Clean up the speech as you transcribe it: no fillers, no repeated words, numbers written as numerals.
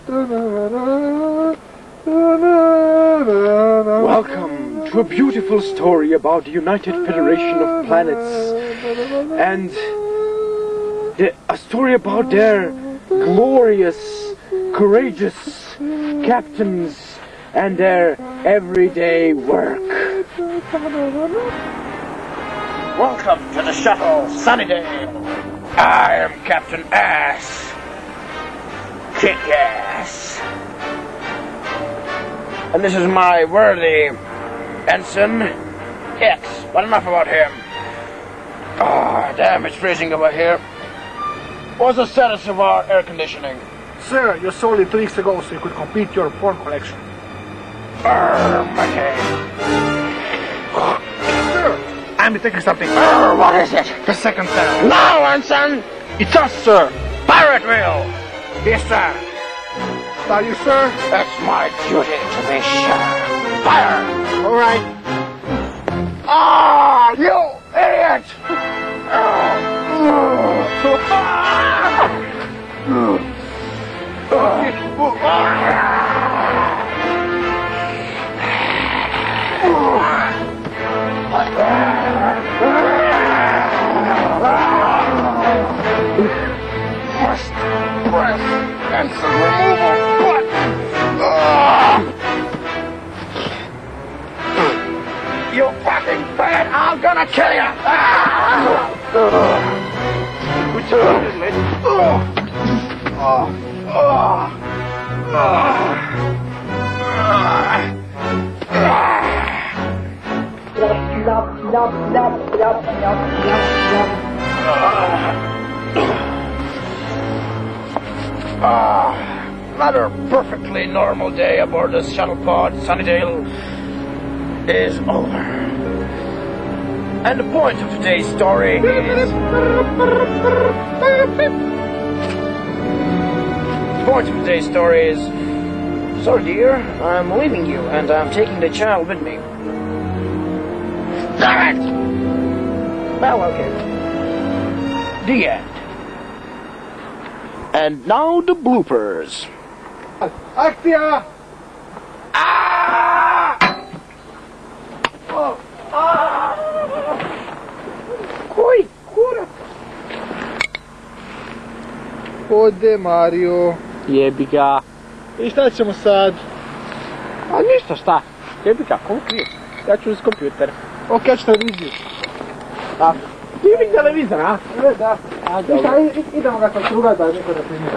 Welcome to a beautiful story about the United Federation of Planets and a story about their glorious, courageous captains and their everyday work. Welcome to the shuttle, Sunnydale. I am Captain Ass. Kick-ass. And this is my worthy Ensign X. But enough about him. Ah, damn, it's freezing over here. What's the status of our air conditioning? Sir, you sold it 2 weeks ago so you could complete your porn collection. Okay. Sir, I'm detecting something. What is it? The second cell. No, Ensign! It's us, sir. Pirate wheel! Yes, sir. Are you sure? That's my duty to be sure. Fire! All right. Ah, you idiot! Must press Ensign removal button. You fucking bad! I'm gonna kill you! Which one is it? Another perfectly normal day aboard the shuttle pod Sunnydale is over. And the point of today's story is... Sorry dear, I'm leaving you and I'm taking the child with me. Damn it! Well, okay. The end. And now the bloopers. Akcja! Oj, kurac! Ode, Mario. Jebi ga. I šta ćemo sad? A ništa, šta? Jebi ga, komu kriješ? Ja ću uz kompjuter. Ok, ja ću televiziju. A, ti vidi televizor, a? Da. A, dobro. Idemo ga sad strugat da niko da primjer.